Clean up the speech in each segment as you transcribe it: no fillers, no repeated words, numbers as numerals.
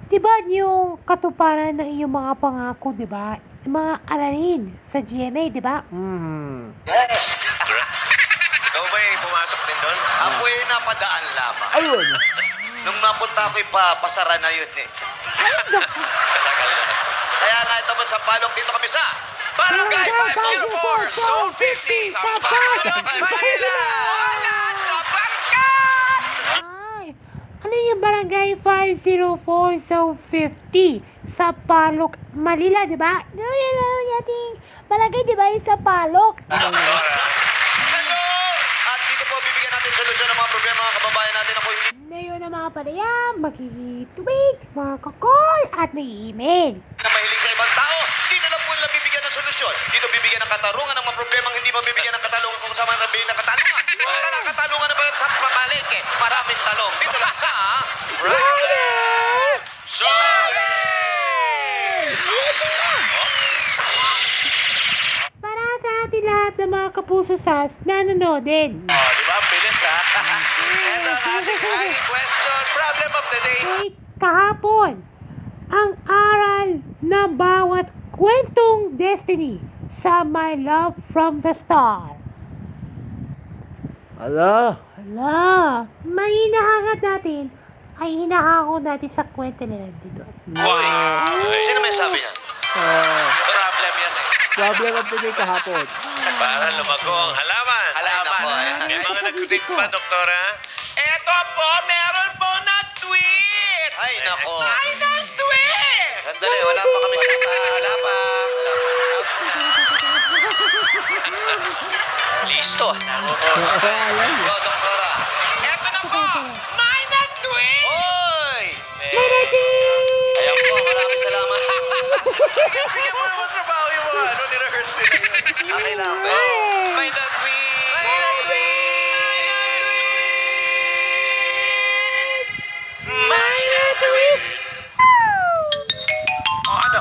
Di ba yung katuparan ng iyong mga pangako, di ba? Mga aralin sa GMA, di ba? Yes. Ikaw ba pumasok din doon? Ako ay napadaan lamang. Ayun. Nung napunta ko pasara na yun eh. Matagal na. Kaya nga ito sa palok dito kami sa Barangay 504, Zone 50, sa Manila! Wala na bangkat! Ay, ano yung barangay 504 so 50 sa Palok, Manila, di ba? No, yun ang yating barangay, di ba? Yung sa Palok. Hello! At dito po bibigyan natin solusyon ng mga problema mga kababayan natin ako hindi Ngayon ang mga palaya, mag-tweet, mga kakol, at nag-email. na mahilig sa ibang tao. Dito lang po nila bibigyan ng solusyon. Dito bibigyan ng katarungan ng mga problemang hindi mabibigyan ng katalungan kung kasama ng ng katalungan. Ang talang katalungan na ba yung pamalik eh. Maraming talong. Dito lang sa Rider! Sorry! Para sa ating lahat ng mga kapuso sas na nanonood din. Oh, di ba? Ang bilis ha? Ito ang ating high question problem of the day. Ay, kahapon, ang aral na bawat kwentong destiny sa My Love from the Star. Ala. Hala, may hinahangat natin ay hinahangod natin sa kwento nila dito. Sino may sabi niya? Problem yan eh. Problem of the day kahapon. Para lumago ang halaman. Nako, ayan. May mga nag-tweet pa, doktora. Eto po, meron po nag-tweet! Ay, nako. Ay, nag-tweet! Sandali, wala pa kami. Wala pa. Listo. Go, doktora. Eto na po, may nag-tweet! Hoy! Ready! Ayan po, maraming salamat. Bigyan mo naman trabaho yung mga ni-rehearse nila yun. Okay lang. May nag-tweet! May nag-tweet! May nag-tweet! Oh, ano?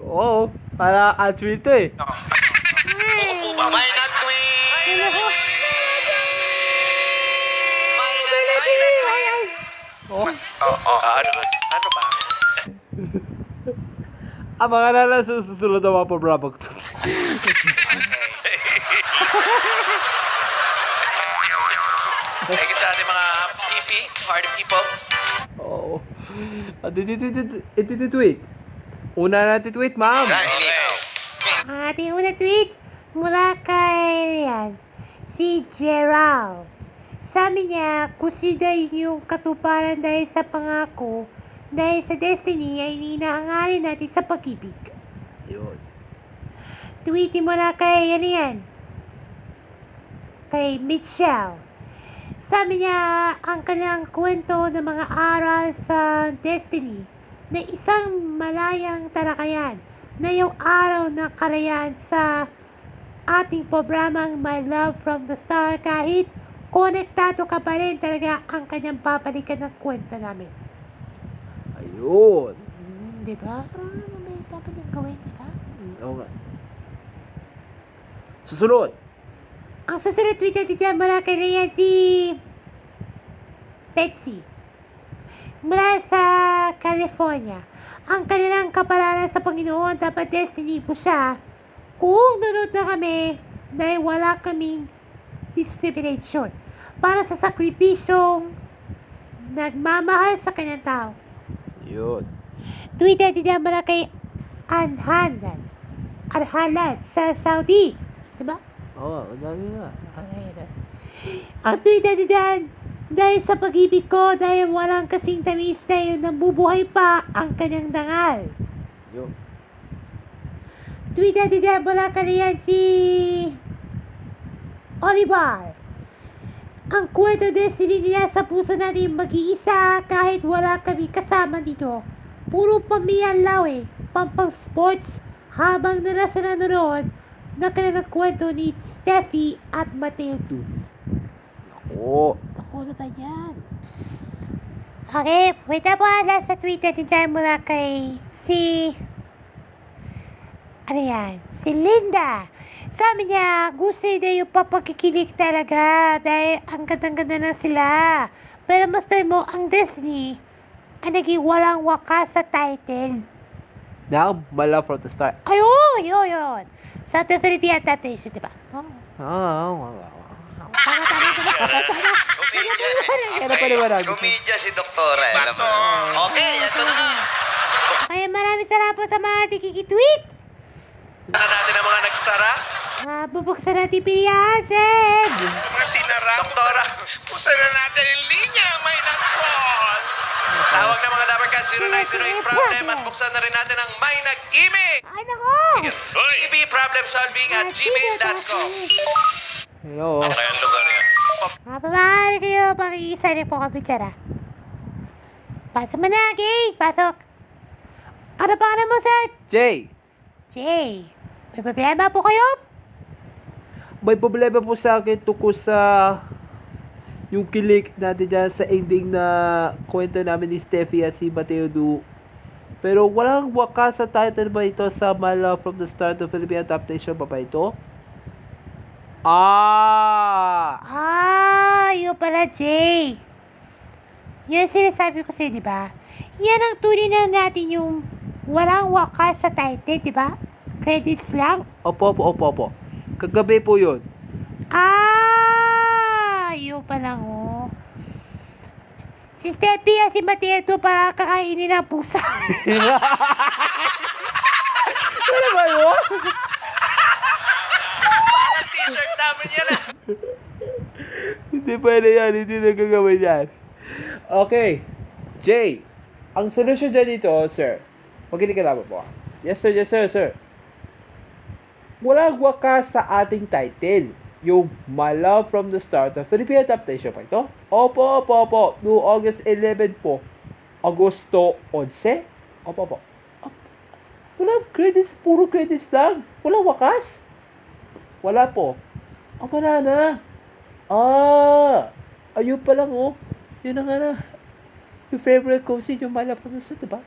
Oo. Para answer ito eh. Oo ba? May nag-tweet! May nag-tweet! Oh. Ano ba? Abangan na lang sa susunod na mga programa. Thank you sa ating mga PP, party people. Oo. At iti-tweet. Una natin tweet, ma'am. Ikaw. Ang ating unang tweet mula kay si Gerald. Sabi niya, kung sila yung katuparan dahil sa pangako, dahil sa destiny ay inahangarin natin sa pag-ibig. Yun. Tweetin mo na kay kay Mitchell. Sabi niya, ang kanyang kwento ng mga aral sa destiny na isang malayang talakayan na yung araw na kalayaan sa ating programang My Love from the Star kahit konektado ka pa rin talaga ang kanyang papalikan ng kwento namin. Ayun. Diba? May dapat yung gawin, diba? Oo nga. Susunod. Ang susunod tweet natin dyan mula kay Rian si Betsy mula sa California. Ang kanilang kapalaran sa Panginoon dapat destiny po siya kung nunod na kami dahil wala kaming discrimination para sa sakripisyong nagmamahal sa kanyang tao. Yun. Tweet natin dyan mula kay Arhalat sa Saudi. Diba? Oo, dami na. Ang tweet natin dyan, dahil sa pag-ibig ko, dahil walang kasing tamis na yun, nabubuhay pa ang kanyang dangal. Yun. Tweet natin dyan, mula kaniyan si Oliver. Ang kwento destiny nila sa puso natin mag-iisa kahit wala kami kasama dito. Puro pamilya eh, pampang sports habang nila sa nanonood na kanilang kwento ni Steffi at Mateo 2. Oo. Ako na ba yan? Okay, wait na po ala sa tweet natin dyan mula kay si si Linda. Sabi niya, gusto niya yung papagkikilig talaga dahil ang ganda-ganda na sila. Pero mas tayo mo ang Disney ang naging walang wakas sa title. Now, mala from the start. Ayun, yun. Sa The Philippine adaptation, di ba? Oh. Tama. Kaya paliwanag. Komedya si Doktora. Alam mo. Okay, ito na nga. Kaya maraming salamat po sa mga tikikitweet. Na natin ang mga nagsara. Bubuksan natin pilihasin. Mga sinara. Doktora, buksan na natin yung linya ng may nag-call. Tawag na mga dabarkan 0908 problem at buksan na rin natin ang may nag-email. Ay, nako. ebproblemsolving@gmail.com. Hello. Kayang lugar yan. Pababali kayo. Pakikisa rin po kami dyan, Pasok mo na, Gay. Pasok. Ano pa mo, sir? Jay, Jay, may problema po kayo? may problema po sa akin tungkol sa yung kilik natin dyan sa ending na kwento namin ni Steffi at si Mateo Du. Pero walang wakas sa title ba ito sa Mala from the Start of Philippine adaptation ba ito? Yun pala, Jay. Yan sinasabi ko sa'yo, di ba? Yan ang tunay na natin yung walang wakas sa title, di ba? Credits lang. Opo. Kagabi po yun. Yun pala, Si Steffi at si Mateo para kakainin ng pusa. Ano ba yun? Parang t-shirt namin yan Hindi pwede yan. Hindi nagagawin yan. Okay. Jay, ang solusyon dyan dito, sir. Makinig ka naman po. Yes, sir. Walang wakas sa ating title. Yung My Love from the Start of Philippine adaptation pa ito? Opo. No August 11 po. Agosto 11? Opo. Walang credits. Puro credits lang. Walang wakas. Wala po. Wala na. Ayun pa lang, Yun na nga na. Yung favorite ko si yung My Love from the Start, diba?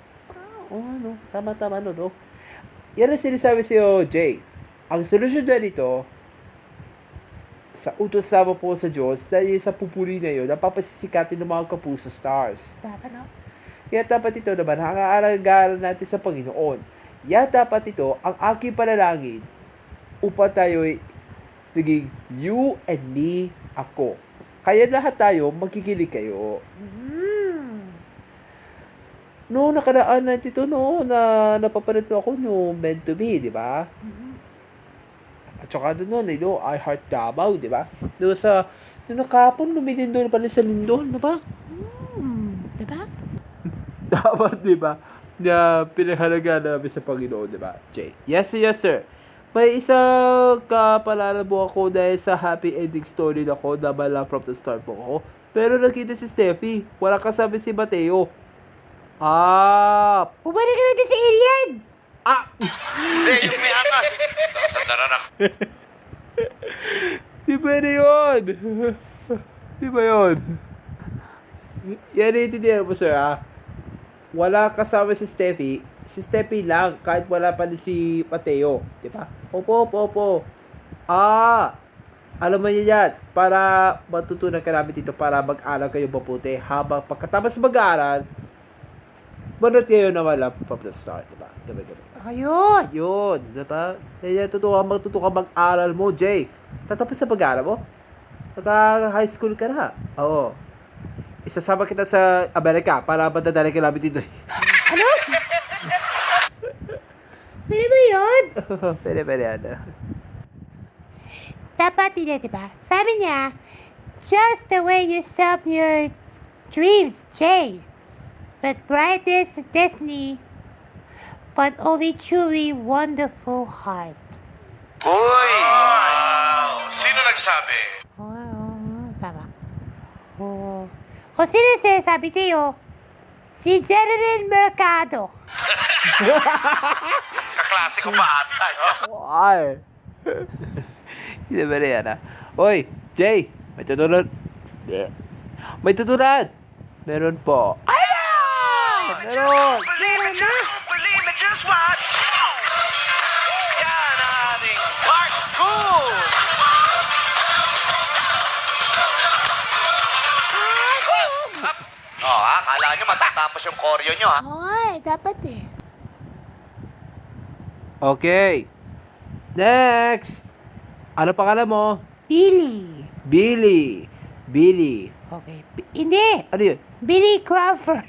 Tama, no? Yan ang sinasabi sa'yo, Jay. Ang solusyon dyan dito, sa utos sama po sa Diyos, dahil sa pupuri na yun, napapasisikatin ng mga kapuso stars. Tama, no? Kaya dapat ito naman, hangaaral natin sa Panginoon. Kaya dapat ito, ang aking panalangin, upang tayo'y naging you and me, ako. Kaya lahat tayo, magkikilig kayo. Noong nakaraan na dito, na napapanito ako no Meant to Be, di ba? At saka doon, I Heart Davao, di ba? Doon nakapon, luminin doon pala sa Lindol, di ba? Di ba? Dapat, di ba? Na pinahalaga namin sa Panginoon, di ba? Jay. Yes, sir. May isang kapalalabo ako dahil sa happy ending story na ako na Mala from the Start po ako. Pero nakita si Steffi, wala kasama si Mateo. Bumalik ka natin sa alien! Hindi, yung may akas. Sandararak. Di pwede yun. Di ba yun? Yan naiintindihan mo, sir, Wala kasama si Steffi. Si Steffi lang, kahit wala pa si Mateo. Di ba? Opo. Alam mo niya yan, para matutunan ka namin dito, para mag-aral kayo mabuti. Habang pagkatapos mag-aaral, manood kayo na Mala from the Start, di ba? Gabi. Ayun! Yun, di ba? Kaya matuto ka mag-aral mo, Jay. Tatapos sa pag-aaral mo? Naka-high school ka na. Oo. Isasama kita sa Amerika para madadala ka namin dito. Ano? Pwede ba yun? Pwede yan. Dapat hindi, di ba? Sabi niya, just the way you serve your dreams, Jay. But brightest destiny, but only truly wonderful heart. Uy! Sino nagsabi? Tama. O sino sinasabi sa'yo? Si General Mercado. Kaklase ko pa ata. Ay. Hindi ba yan, Oy, Jay, may tutunan. Meron po. Meron na. Believe me, just watch. Yan ang ating Spark School. Akala nyo matatapos yung koryo nyo, ha? Ay, dapat eh. Okay. Next. Ano pangalan mo? Billy. Billy. Billy. Okay. Hindi. Ano yun? Billy Crawford.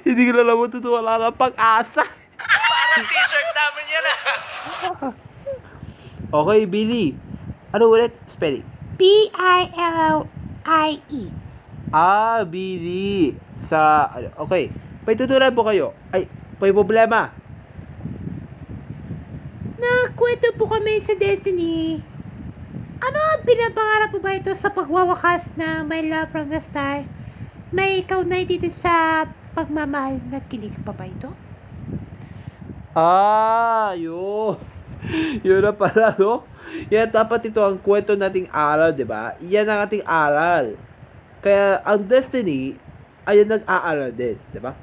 Hindi ko na lang matutuwa. Wala ng pag-asa. Parang t-shirt namin yan ah. Okay, Billy. Ano ulit? Spelling. Billie. Ah, Billy. Okay. May tutunan po kayo. Ay, may problema. Nagkwento po kami sa Destiny. Ano ang pinapangarap po ba ito sa pagwawakas ng My Love from the Star? May kaunay dito sa pagmamahal na kilig pa ba ito? Ah, yun. Yun na pala, no? Yan, dapat ito ang kwento nating aral, di ba? Yan ang ating aral. Kaya, ang Destiny, ay nag-aaral din, di ba?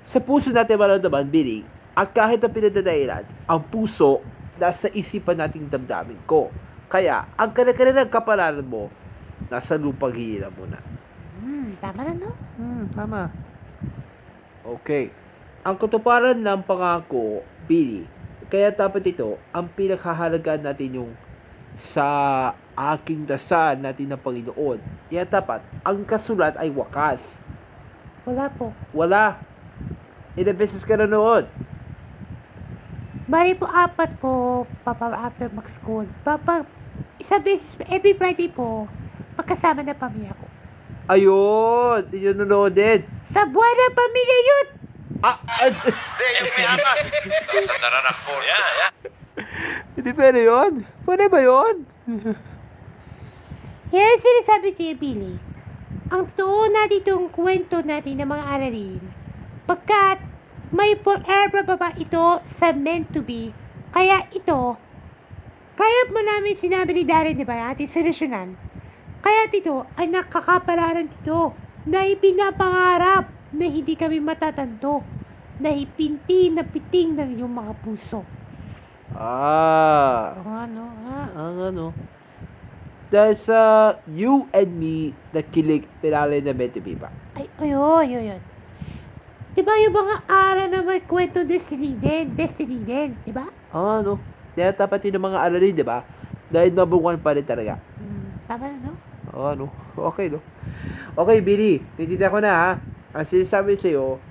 Sa puso natin maramdaman, Billy, at kahit ang pinadadailan, ang puso, nasa isipan nating damdamin ko. Kaya, ang kanya-kanya ng kapalaran mo, nasa lupang hihila mo na. Tama na, no? Tama. Okay. Ang katuparan ng pangako, Billy, kaya dapat ito, ang pinaghahalagaan natin yung sa aking dasal natin ng Panginoon. Kaya dapat, ang kasulat ay wakas. Wala po. Wala. Ilang beses ka nanood. Bali po, 4 po, Papa, after mag-school. Papa, isang beses, every Friday po, magkasama na pamilya ko. Ayun, yun nanood din. Sa buwan ng pamilya yun! Hindi, yung may ama. Sa dararak po. Yeah. Hindi pwede yun. Pwede ba yun? Yan sinasabi si Billy. Ang totoo natin itong kwento natin ng mga aralin. Pagkat may forever pa ba ito sa meant to be. Kaya ito, kaya mo namin sinabi ni Darren, di ba, ating solusyonan. Kaya ito ay nakakapalaran dito na ipinapangarap na hindi kami matatanto, na ipinti na piting ng iyong mga puso. Ah. Ano nga? Ang ano. Dahil sa you and me na kilig pinalay na meant to be ba? Ay, yun. Diba yung mga aral na may kwento Destiny din, diba? Ano. Dahil dapat yun ang mga aralin, di ba? Dahil number 1 pa rin talaga. Tama na, no? Ano. Okay, no? Okay, Billy. Nitita ko na, ha? Ang sinasabi sa'yo,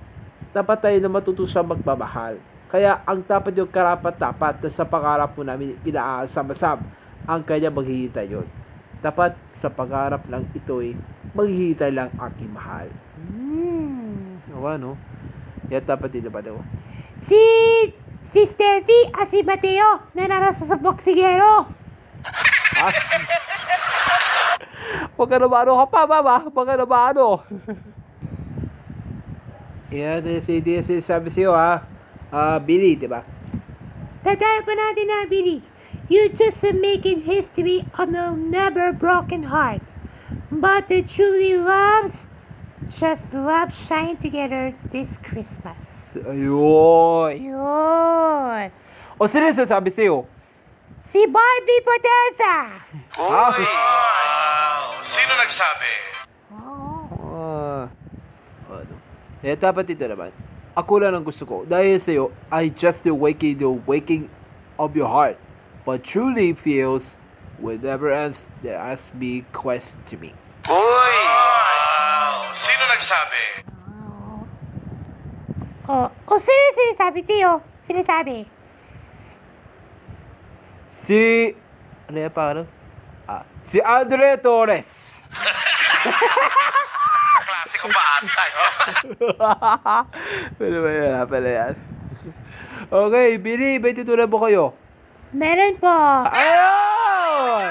dapat tayo na matutusang magmamahal. Kaya ang dapat yung karapat-dapat na sa pangarap mo namin inaasama-sam ang kanya maghihintay yun. Dapat sa pangarap lang ito'y maghihintay lang aking mahal. No? Kaya dapat din naman ako. Si Steffi at si Mateo na narosa sa boxingero. Ha? Huwag ka na maano ka pa, mama. Huwag ka na maano. Yan, sabi sa'yo, ha? Billy, di ba? Tadaan pa natin na, Billy. You just making history on a never broken heart. But the truly loves just love shine together this Christmas. Ayun. Yun. O sino sasabi sa'yo? Si Barbie Potesa. Uy! Sino nagsabi? Ano? Eh, dapat ito naman. Ako lang ang gusto ko. Dahil sa'yo, I just the waking of your heart. But truly feels whatever else that asks me quest to me. Uy! Sino nagsabi? Sino sinasabi sa'yo? Sinasabi. Ano yan pa, ano? Si Andre Torres. Klasiko pa ata. Pwede ba yan? Pwede yan. Okay, Billy, may tutunan po kayo. Meron po. Ayun!